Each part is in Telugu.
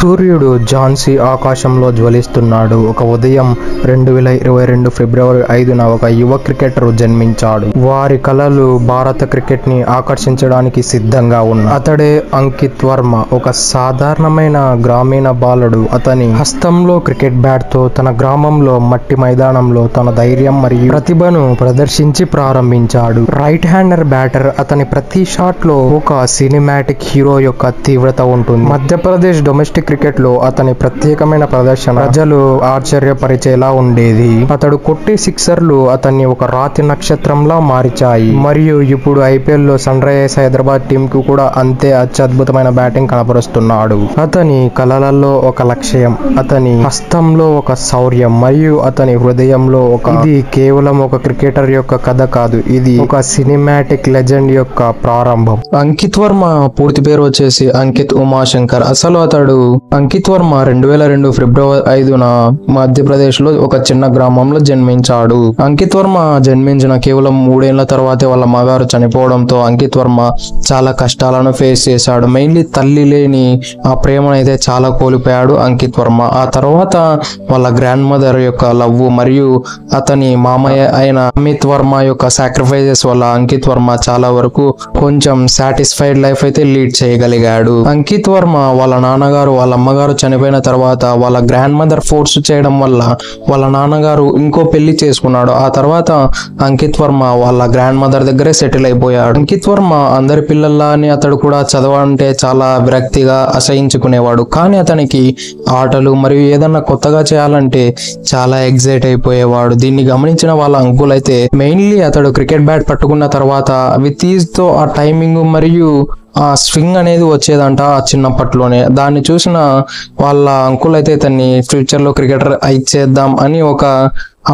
సూర్యుడు ఝాన్సీ ఆకాశంలో జ్వలిస్తున్నాడు. ఒక ఉదయం 2022 ఫిబ్రవరి 5న ఒక యువ క్రికెటర్ జన్మించాడు. వారి కలలు భారత క్రికెట్ ని ఆకర్షించడానికి సిద్ధంగా ఉన్నాయి. అతడే అంకిత్ వర్మ. ఒక సాధారణమైన గ్రామీణ బాలుడు. అతని హస్తంలో క్రికెట్ బ్యాట్ తో తన గ్రామంలో మట్టి మైదానంలో తన ధైర్యం మరియు ప్రతిభను ప్రదర్శించి ప్రారంభించాడు. Right hander batter. అతని ప్రతి షాట్ లో ఒక సినిమాటిక్ హీరో యొక్క తీవ్రత ఉంటుంది. మధ్యప్రదేశ్ డొమెస్టిక్ క్రికెట్ లో అతని ప్రత్యేకమైన ప్రదర్శన ప్రజలు ఆశ్చర్యపరిచేలా ఉండేది. అతడు కొట్టే సిక్సర్లు అతన్ని ఒక రాతి నక్షత్రంలా మార్చాయి. మరియు ఇప్పుడు ఐపీఎల్ లో సన్ రైజర్స్ హైదరాబాద్ టీం కు కూడా అంతే అత్యద్భుతమైన బ్యాటింగ్ కనబరుస్తున్నాడు. అతని కలలలో ఒక లక్ష్యం, అతని హస్తంలో ఒక శౌర్యం మరియు అతని హృదయంలో ఒక. ఇది కేవలం ఒక క్రికెటర్ యొక్క కథ కాదు, ఇది ఒక సినిమాటిక్ లెజెండ్ యొక్క ప్రారంభం. అంకిత్ వర్మ పూర్తి పేరు వచ్చేసి అంకిత్ ఉమాశంకర్. అసలు అతడు అంకిత్ వర్మ 2002 ఫిబ్రవరి 5న మధ్యప్రదేశ్ లో ఒక చిన్న గ్రామంలో జన్మించాడు. అంకిత్ వర్మ జన్మించిన కేవలం 3 ఏళ్ల తర్వాతే వాళ్ళ అమ్మగారు చనిపోవడంతో అంకిత్ వర్మ చాలా కష్టాలను ఫేస్ చేశాడు. మెయిన్లీ తల్లి లేని ఆ ప్రేమనైతే చాలా కోల్పోయాడు అంకిత్ వర్మ. ఆ తర్వాత వాళ్ళ గ్రాండ్ మదర్ యొక్క లవ్ మరియు అతని మామయ్య అయిన అమిత్ వర్మ యొక్క సాక్రిఫైజెస్ వల్ల అంకిత్ వర్మ చాలా వరకు కొంచెం సాటిస్ఫైడ్ లైఫ్ అయితే లీడ్ చేయగలిగాడు. అంకిత్ వర్మ వాళ్ళ నాన్నగారు వాళ్ళ అమ్మగారు చనిపోయిన తర్వాత వాళ్ళ గ్రాండ్ మదర్ ఫోర్స్ చేయడం వల్ల వాళ్ళ నాన్నగారు ఇంకో పెళ్లి చేసుకున్నాడు. ఆ తర్వాత అంకిత్ వర్మ వాళ్ళ గ్రాండ్ మదర్ దగ్గరే సెటిల్ అయిపోయాడు. అంకిత్ వర్మ అందరి పిల్లల్లాని అతడు కూడా చదవాలంటే చాలా విరక్తిగా అసహించుకునేవాడు. కానీ అతనికి ఆటలు మరియు ఏదన్నా కొత్తగా చేయాలంటే చాలా ఎగ్జైట్ అయిపోయేవాడు. దీన్ని గమనించిన వాళ్ళ అంకుల్ అయితే మెయిన్లీ అతడు క్రికెట్ బ్యాట్ పట్టుకున్న తర్వాత విత్ ఈజ్ తో ఆ టైమింగ్ మరియు ఆ స్వింగ్ అనేది వచ్చేదంట ఆ చిన్నప్పట్లోనే. దాన్ని చూసిన వాళ్ళ అంకుల్ అయితే తన్ని ఫ్యూచర్ లో క్రికెటర్ ఇచ్చేద్దాం అని ఒక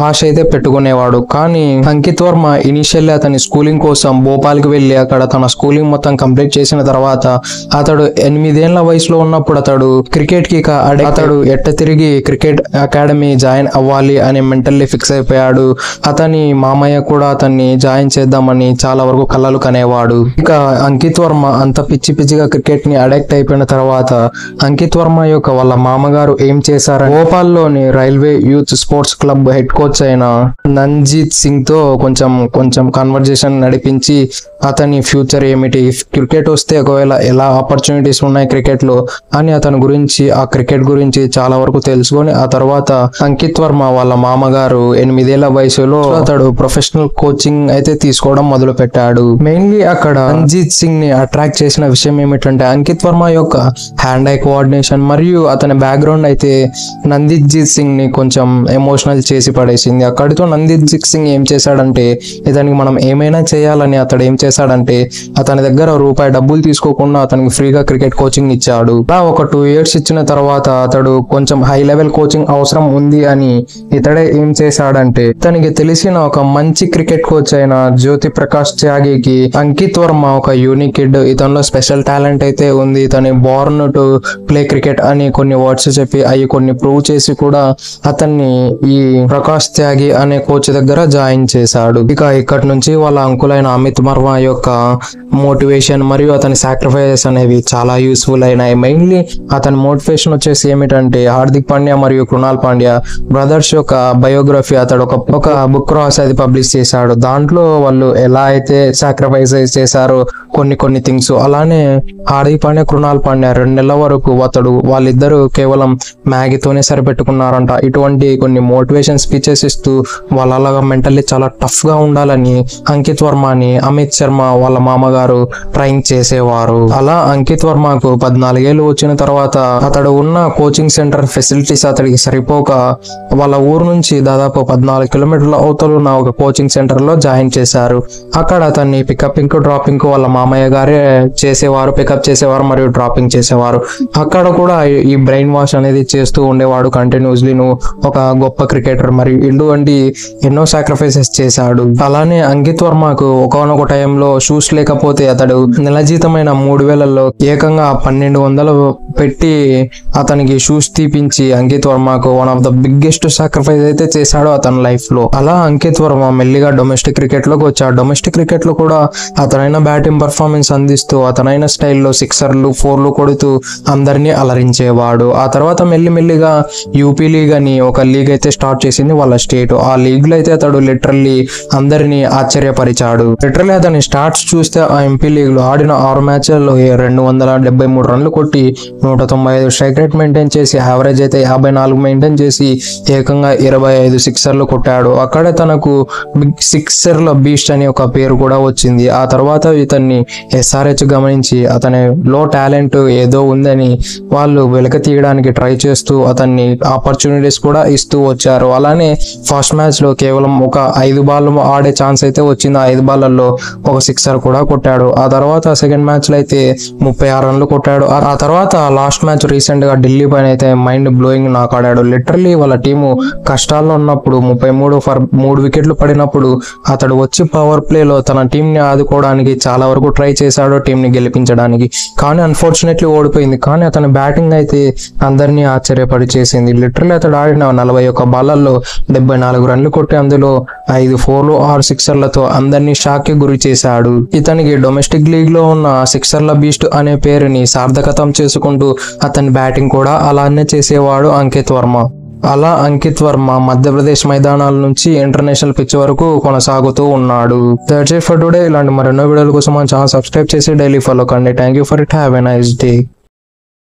ఆశ అయితే పెట్టుకునేవాడు. కానీ అంకిత్ వర్మ ఇనిషియల్లీ అతని స్కూలింగ్ కోసం భోపాల్కి వెళ్ళి అక్కడ తన స్కూలింగ్ మొత్తం కంప్లీట్ చేసిన తర్వాత అతడు 8 ఏళ్ల వయసులో ఉన్నప్పుడు అతడు క్రికెట్ కి అతడు ఎట్ట తిరిగి క్రికెట్ అకాడమీ జాయిన్ అవ్వాలి అని మెంటల్లీ ఫిక్స్ అయిపోయాడు. అతని మామయ్య కూడా అతన్ని జాయిన్ చేద్దామని చాలా వరకు కలలు కనేవాడు. ఇక అంకిత్ వర్మ అంత పిచ్చి పిచ్చిగా క్రికెట్ ని అడిక్ట్ అయిపోయిన తర్వాత అంకిత్ వర్మ యొక్క వాళ్ళ మామగారు ఏం చేశారు, భోపాల్లోని railway youth sports club head coach అయిన నంజీత్ సింగ్ తో కొంచెం కన్వర్జేషన్ నడిపించి అతని ఫ్యూచర్ ఏమిటి, క్రికెట్ వస్తే ఒకవేళ ఎలా ఆపర్చునిటీస్ ఉన్నాయి క్రికెట్ లో అని అతని గురించి ఆ క్రికెట్ గురించి చాలా వరకు తెలుసుకొని ఆ తర్వాత అంకిత్ వర్మ వాళ్ళ మామగారు 8 ఏళ్ల వయసులో అతడు ప్రొఫెషనల్ కోచింగ్ అయితే తీసుకోవడం మొదలు పెట్టాడు. మెయిన్లీ అక్కడ నంజీత్ సింగ్ ని అట్రాక్ట్ చేసిన విషయం ఏమిటంటే అంకిత్ వర్మ యొక్క హ్యాండ్ ఐ కోఆర్డినేషన్ మరియు అతని బ్యాక్గ్రౌండ్ అయితే నందీత్ సింగ్ ని కొంచెం ఎమోషనల్ చేసి పడేసింది. అక్కడితో నందీత్ సింగ్ ఏం చేశాడంటే ఇతనికి మనం ఏమైనా చేయాలని అతడు ఏం చేశాడంటే అతని దగ్గర రూపాయి డబ్బులు తీసుకోకుండా అతనికి ఫ్రీగా క్రికెట్ కోచింగ్ ఇచ్చాడు. అలా ఒక 2 years ఇచ్చిన తర్వాత అతడు కొంచెం హై లెవెల్ కోచింగ్ అవసరం ఉంది అని ఇతడే ఏం చేశాడంటే తనకి తెలిసిన ఒక మంచి క్రికెట్ కోచ్ అయిన జ్యోతి ప్రకాష్ త్యాగికి అంకిత్ వర్మ ఒక యూనిక్ కిడ్, ఇతనిలో స్పెషల్ టాలెంట్ అయితే ఉంది, ఇతని బోర్న్ టు ప్లే క్రికెట్ అని కొన్ని వర్డ్స్ చెప్పి అవి కొన్ని ప్రూవ్ చేసి కూడా అతన్ని ఈ ప్రకాష్ త్యాగి అనే కోచ్ దగ్గర జాయిన్ చేశాడు. ఇక ఇక్కడి నుంచి వాళ్ళ అంకుల్ అయిన అమిత్ వర్మ యొక్క మోటివేషన్ మరియు అతని సాక్రిఫైజెస్ అనేవి చాలా యూస్ఫుల్ అయినాయి. మెయిన్లీ అతని మోటివేషన్ వచ్చేసి ఏమిటంటే హార్దిక్ పాండ్యా మరియు కృణాల్ పాండ్యా బ్రదర్స్ యొక్క బయోగ్రఫీ అతడు ఒక బుక్ రాసి అది పబ్లిష్ చేశాడు. దాంట్లో వాళ్ళు ఎలా అయితే సాక్రిఫైస్ చేశారో కొన్ని థింగ్స్. అలానే హార్దిక్ పాండ్యా కృణాల్ పాండ్యా 2 నెలల వరకు వాళ్ళిద్దరూ కేవలం మ్యాగీతోనే సరిపెట్టుకున్నారంట. ఇటువంటి కొన్ని మోటివేషన్ స్పీచెస్ ఇస్తూ వాళ్ళలాగా మెంటల్లీ చాలా టఫ్ గా ఉండాలని అంకిత్ వర్మని అమిత్ శర్మ వాళ్ళ మామగారు ట్రైన్ చేసేవారు. అలా అంకిత్ వర్మకు 14 ఏళ్ళు వచ్చిన తర్వాత అతడు ఉన్న కోచింగ్ సెంటర్ ఫెసిలిటీస్ అతడికి సరిపోక వాళ్ళ ఊరు నుంచి దాదాపు 14 కిలోమీటర్ల అవతల ఉన్న ఒక కోచింగ్ సెంటర్ లో జాయిన్ చేశారు. అక్కడ అతన్ని పికపింగ్ డ్రాపింగ్ వాళ్ళ మామయ్య గారే చేసేవారు, పికప్ చేసేవారు మరియు డ్రాపింగ్ చేసేవారు. అక్కడ కూడా ఈ బ్రెయిన్ వాష్ అనేది చేస్తూ ఉండేవాడు కంటిన్యూస్లీ, నువ్వు ఒక గొప్ప క్రికెటర్ మరియు ఇటువంటి ఎన్నో సాక్రిఫైసెస్ చేశాడు. అలానే అంకిత్ వర్మకు ఒకనొక టైంలో షూస్ లేకపోతే అతడు నెల జీతమైన 3000లో ఏకంగా 1200 పెట్టి అతనికి షూస్ తీపించి అంకిత్ వర్మకు one of the biggest sacrifice అయితే చేశాడు అతని లైఫ్ లో. అలా అంకిత్ వర్మ మెల్లిగా డొమెస్టిక్ క్రికెట్ లోకి వచ్చాడు. డొమెస్టిక్ క్రికెట్ లో కూడా అతనైన బ్యాటింగ్ పర్ఫార్మెన్స్ పర్ఫార్మెన్స్ అందిస్తూ అతనైన స్టైల్లో సిక్సర్లు ఫోర్లు కొడుతూ అందరినీ అలరించేవాడు. ఆ తర్వాత మెల్లిమెల్లిగా యూపీ లీగ్ అని ఒక లీగ్ అయితే స్టార్ట్ చేసింది వాళ్ళ స్టేట్. ఆ లీగ్ లో అయితే అతడు లిటరల్లీ అందరినీ ఆశ్చర్యపరిచాడు. లిటరల్లీ అతని స్టార్ట్స్ చూస్తే ఆ ఎంపీ లీగ్ లో ఆడిన 6 మ్యాచ్లలో 273 రన్లు కొట్టి 195 స్ట్రైక్ రేట్ మెయింటైన్ చేసి యావరేజ్ అయితే 54 మెయింటైన్ చేసి ఏకంగా 25 సిక్సర్లు కొట్టాడు. అక్కడే తనకు బిగ్ సిక్సర్ల బీస్ట్ అని ఒక పేరు కూడా వచ్చింది. ఆ తర్వాత ఇతన్ని SRH గమనించి అతని లో టాలెంట్ ఏదో ఉందని వాళ్ళు వెలక తీయడానికి ట్రై చేస్తూ అతన్ని ఆపర్చునిటీస్ కూడా ఇస్తూ వచ్చారు. అలానే ఫస్ట్ మ్యాచ్ లో కేవలం ఒక 5 బాల్ ఆడే ఛాన్స్ అయితే వచ్చింది. 5 బాల్లలో ఒక సిక్సర్ కూడా కొట్టాడు. ఆ తర్వాత సెకండ్ మ్యాచ్ లో అయితే 36 రన్లు కొట్టాడు. ఆ తర్వాత లాస్ట్ మ్యాచ్ రీసెంట్ గా ఢిల్లీ పైన అయితే మైండ్ బ్లోయింగ్ నాక్ ఆడాడు. లిటరల్లీ వాళ్ళ టీము కష్టాల్లో ఉన్నప్పుడు 33 ఫర్ 3 వికెట్లు పడినప్పుడు అతడు వచ్చి పవర్ ప్లేలో తన టీం ని ఆదుకోవడానికి చాలా వరకు ట్రై చేశాడు, టీం ని గెలిపించడానికి. కానీ అన్ఫార్చునేట్లీ ఓడిపోయింది. కానీ అతని బ్యాటింగ్ అయితే అందరినీ ఆశ్చర్యపడి చేసింది. లిటరల్లీ అతడు ఆడిన 41 బాలల్లో 74 రన్లు కొట్టి అందులో 5 ఫోర్లు 6 సిక్సర్లతో అందరినీ షాక్ కి గురి చేశాడు. ఇతనికి డొమెస్టిక్ లీగ్ లో ఉన్న సిక్సర్ల బీస్ట్ అనే పేరుని సార్థకతం చేసుకుంటూ అతని బ్యాటింగ్ కూడా అలానే చేసేవాడు అంకిత్ వర్మ. అలా అంకిత్ వర్మ మధ్యప్రదేశ్ మైదానాల నుంచి ఇంటర్నేషనల్ పిచ్ వరకు కొనసాగుతూ ఉన్నాడు. That's it for today. ఇలాంటి మరెన్నో వీడియోల కోసం మన ఛానల్ సబ్స్క్రైబ్ చేసి డైలీ ఫాలో కండి. Thank you for it. Have a nice day.